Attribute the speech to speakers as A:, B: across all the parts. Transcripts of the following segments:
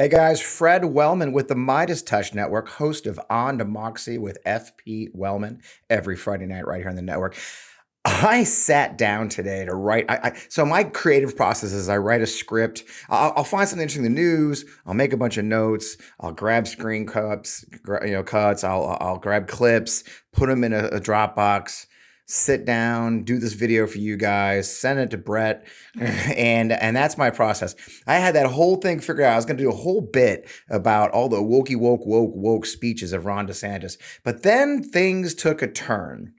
A: Hey guys, Fred Wellman with the MeidasTouch Network, host of On Democracy with FP Wellman every Friday night right here on the network. I sat down today to write. So my creative process is I write a script. I'll find something interesting in the news. I'll make a bunch of notes. I'll grab screen cuts. I'll grab clips, put them in a Dropbox. Sit down, do this video for you guys, send it to Brett, and that's my process. I had that whole thing figured out. I was going to do a whole bit about all the woke speeches of Ron DeSantis, but then things took a turn,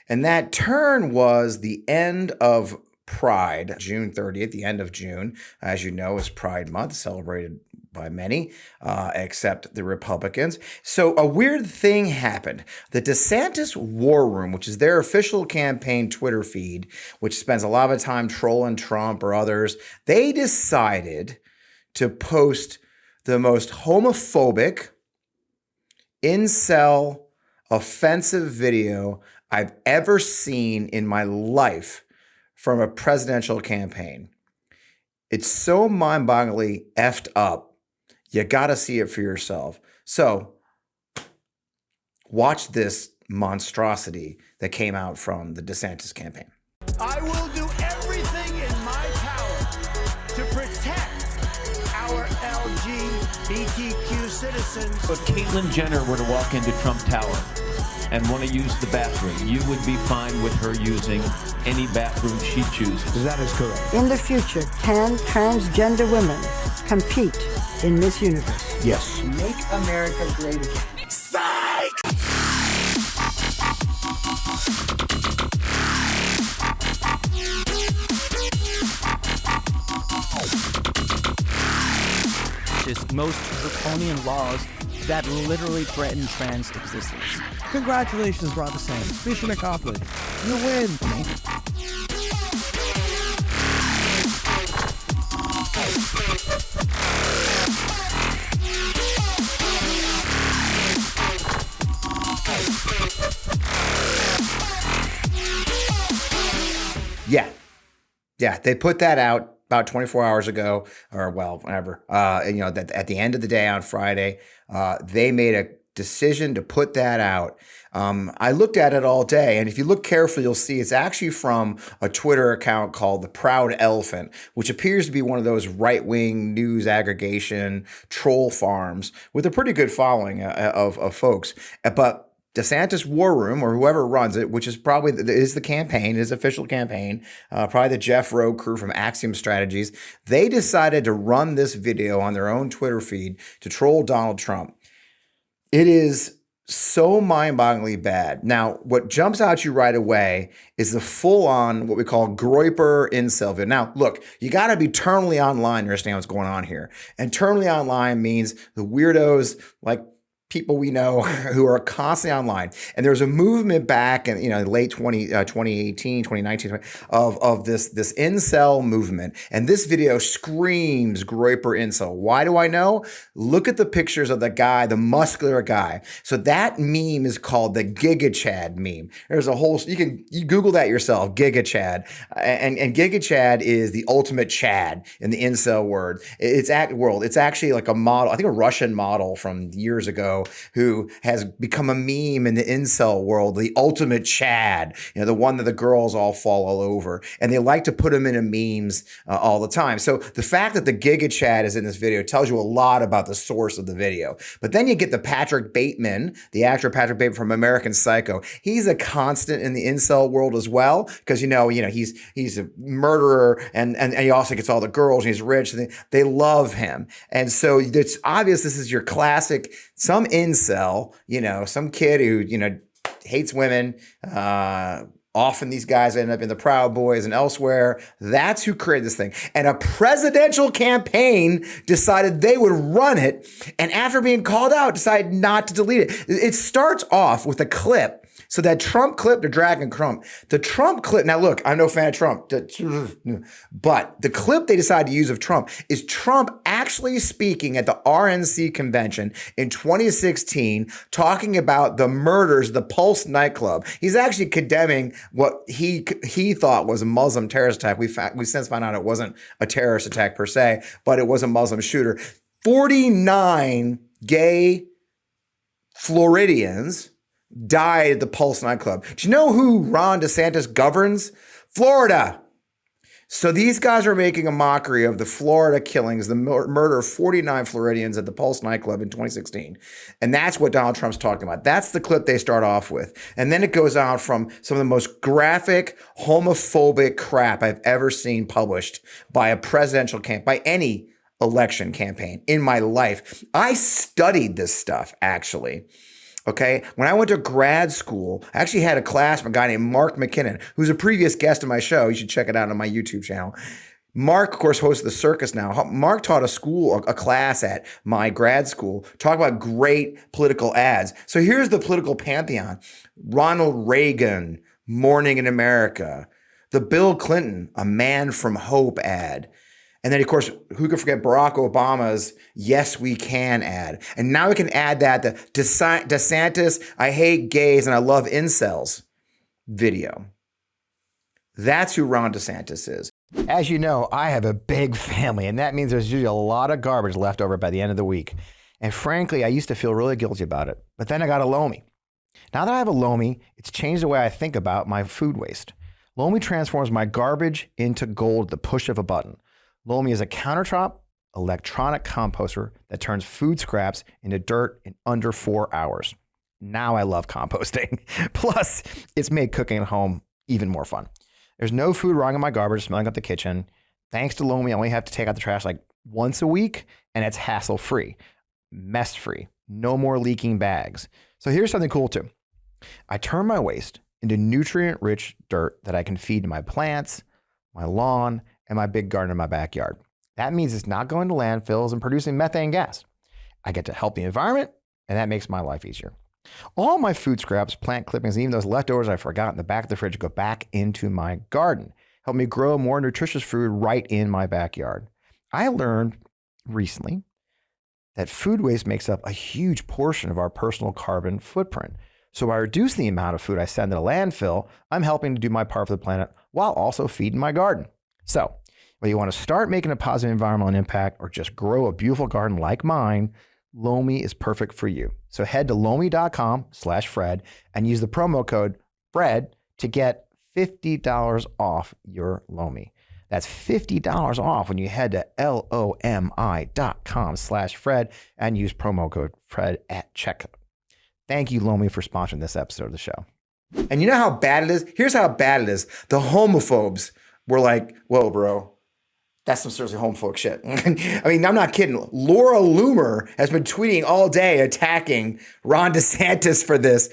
A: and that turn was the end of Pride, June 30th, the end of June, as you know, is Pride Month, celebrated by many, except the Republicans. So a weird thing happened. The DeSantis War Room, which is their official campaign Twitter feed, which spends a lot of time trolling Trump or others, they decided to post the most homophobic, incel, offensive video I've ever seen in my life from a presidential campaign. It's so mind-bogglingly effed up. You got to see it for yourself. So watch this monstrosity that came out from the DeSantis campaign.
B: I will do everything in my power to protect our LGBTQ citizens.
C: If Caitlyn Jenner were to walk into Trump Tower and want to use the bathroom, you would be fine with her using any bathroom she chooses.
B: That is correct.
D: In the future, can transgender women compete in Miss Universe?
B: Yes.
D: Make America great again.
B: Psych!
E: Just most draconian laws that literally threaten trans existence.
F: Congratulations, Ron DeSantis. Mission accomplished. You win.
A: Yeah, they put that out about 24 hours ago, or well, whatever. That at the end of the day on Friday, they made a decision to put that out. I looked at it all day, and if you look carefully, you'll see it's actually from a Twitter account called The Proud Elephant, which appears to be one of those right-wing news aggregation troll farms with a pretty good following of folks. But DeSantis War Room, or whoever runs it, which is probably is the campaign, his official campaign, probably the Jeff Rowe crew from Axiom Strategies, they decided to run this video on their own Twitter feed to troll Donald Trump. It is so mind-bogglingly bad. Now, what jumps out at you right away is the full-on, what we call Groyper incel video. Now, look, you got to be terminally online to understand what's going on here. And terminally online means the weirdos like people we know who are constantly online. And there's a movement back in late 2018, 2019 of this incel movement. And this video screams Groyper incel. Why do I know? Look at the pictures of the guy, the muscular guy. So that meme is called the Giga Chad meme. There's a whole, you Google that yourself, Giga Chad. And Giga Chad is the ultimate Chad in the incel world. It's actually like a model, I think a Russian model from years ago, who has become a meme in the incel world, the ultimate Chad, the one that the girls all fall all over. And they like to put him in memes all the time. So the fact that the Giga Chad is in this video tells you a lot about the source of the video. But then you get the Patrick Bateman, the actor Patrick Bateman from American Psycho. He's a constant in the incel world as well, because he's a murderer, and he also gets all the girls, and he's rich, and they love him. And so it's obvious this is your classic, some incel, some kid who, hates women. Often these guys end up in the Proud Boys and elsewhere. That's who created this thing. And a presidential campaign decided they would run it. And after being called out, decided not to delete it. It starts off with a clip. So that Trump clip, they're dragging Trump. The Trump clip, now look, I'm no fan of Trump, but the clip they decided to use of Trump is Trump actually speaking at the RNC convention in 2016, talking about the murders of the Pulse nightclub. He's actually condemning what he thought was a Muslim terrorist attack. We since found out it wasn't a terrorist attack per se, but it was a Muslim shooter. 49 gay Floridians died at the Pulse nightclub. Do you know who Ron DeSantis governs? Florida. So these guys are making a mockery of the Florida killings, the murder of 49 Floridians at the Pulse nightclub in 2016. And that's what Donald Trump's talking about. That's the clip they start off with. And then it goes on from some of the most graphic, homophobic crap I've ever seen published by a presidential campaign, by any election campaign in my life. I studied this stuff, actually. Okay. When I went to grad school, I actually had a class from a guy named Mark McKinnon, who's a previous guest of my show. You should check it out on my YouTube channel. Mark, of course, hosts the circus now. Mark taught a class at my grad school, talk about great political ads. So here's the political pantheon. Ronald Reagan, Morning in America. The Bill Clinton, A Man from Hope ad. And then, of course, who could forget Barack Obama's Yes, We Can ad. And now we can add that the DeSantis, I hate gays and I love incels video. That's who Ron DeSantis is. As you know, I have a big family, and that means there's usually a lot of garbage left over by the end of the week. And frankly, I used to feel really guilty about it. But then I got a Lomi. Now that I have a Lomi, it's changed the way I think about my food waste. Lomi transforms my garbage into gold at the push of a button. Lomi is a countertop electronic composter that turns food scraps into dirt in under 4 hours. Now I love composting. Plus, it's made cooking at home even more fun. There's no food rotting in my garbage smelling up the kitchen. Thanks to Lomi, I only have to take out the trash like once a week, and it's hassle-free, mess-free, no more leaking bags. So here's something cool too. I turn my waste into nutrient-rich dirt that I can feed to my plants, my lawn, and my big garden in my backyard. That means it's not going to landfills and producing methane gas. I get to help the environment, and that makes my life easier. All my food scraps, plant clippings, and even those leftovers I forgot in the back of the fridge go back into my garden. Help me grow more nutritious food right in my backyard. I learned recently that food waste makes up a huge portion of our personal carbon footprint. So by reducing the amount of food I send to the landfill, I'm helping to do my part for the planet while also feeding my garden. So whether you want to start making a positive environmental impact or just grow a beautiful garden like mine, Lomi is perfect for you. So head to lomi.com/Fred and use the promo code FRED to get $50 off your Lomi. That's $50 off when you head to lomi.com/Fred and use promo code FRED at checkout. Thank you, Lomi, for sponsoring this episode of the show. And you know how bad it is? Here's how bad it is. The homophobes were like, whoa, bro, that's some seriously homophobic shit. I mean, I'm not kidding. Laura Loomer has been tweeting all day attacking Ron DeSantis for this.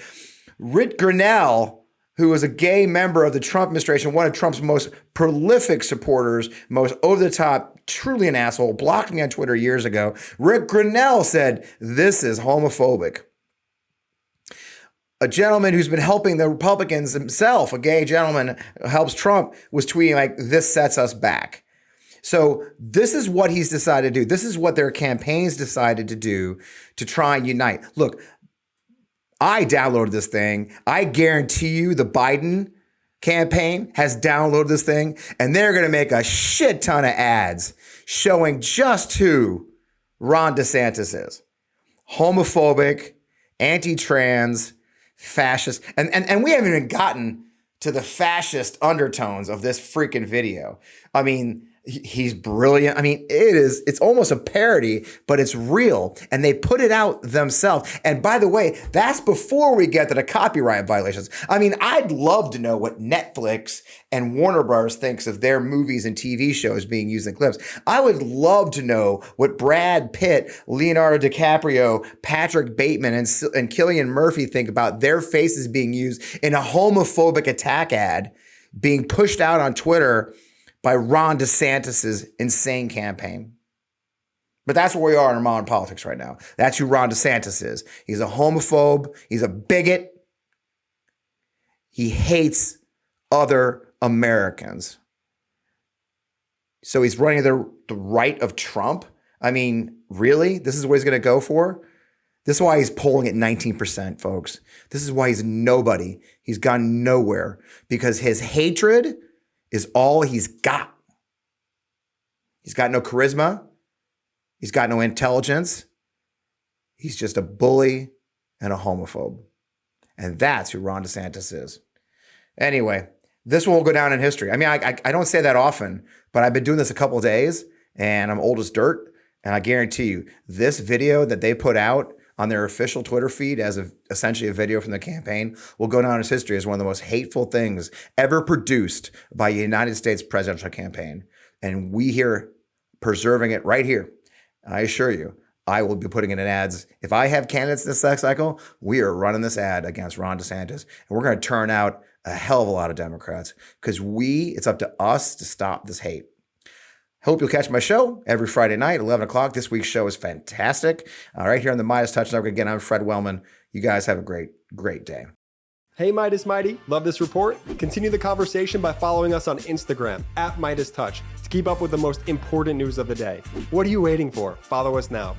A: Rick Grinnell, who was a gay member of the Trump administration, one of Trump's most prolific supporters, most over-the-top, truly an asshole, blocked me on Twitter years ago. Rick Grinnell said, this is homophobic. A gentleman who's been helping the Republicans himself, a gay gentleman who helps Trump, was tweeting like, this sets us back. So this is what he's decided to do. This is what their campaigns decided to do to try and unite. Look, I downloaded this thing. I guarantee you the Biden campaign has downloaded this thing, and they're going to make a shit ton of ads showing just who Ron DeSantis is. Homophobic, anti-trans, fascist. And we haven't even gotten to the fascist undertones of this freaking video. I mean, he's brilliant. I mean, it's almost a parody, but it's real. And they put it out themselves. And by the way, that's before we get to the copyright violations. I mean, I'd love to know what Netflix and Warner Bros. Thinks of their movies and TV shows being used in clips. I would love to know what Brad Pitt, Leonardo DiCaprio, Patrick Bateman, and Cillian Murphy think about their faces being used in a homophobic attack ad being pushed out on Twitter by Ron DeSantis' insane campaign. But that's where we are in modern politics right now. That's who Ron DeSantis is. He's a homophobe. He's a bigot. He hates other Americans. So he's running the right of Trump? I mean, really? This is what he's going to go for? This is why he's polling at 19%, folks. This is why he's nobody. He's gone nowhere because his hatred is all he's got. He's got no charisma. He's got no intelligence. He's just a bully and a homophobe. And that's who Ron DeSantis is. Anyway, this one will go down in history. I mean, I don't say that often, but I've been doing this a couple of days and I'm old as dirt. And I guarantee you, this video that they put out on their official Twitter feed as essentially a video from the campaign will go down as history as one of the most hateful things ever produced by a United States presidential campaign. And we here preserving it right here. I assure you, I will be putting it in ads. If I have candidates this next cycle, we are running this ad against Ron DeSantis. And we're going to turn out a hell of a lot of Democrats because it's up to us to stop this hate. Hope you'll catch my show every Friday night, 11 o'clock. This week's show is fantastic. Right here on the MeidasTouch Network. Again, I'm Fred Wellman. You guys have a great, great day.
G: Hey Meidas Mighty, love this report? Continue the conversation by following us on Instagram @MeidasTouch to keep up with the most important news of the day. What are you waiting for? Follow us now.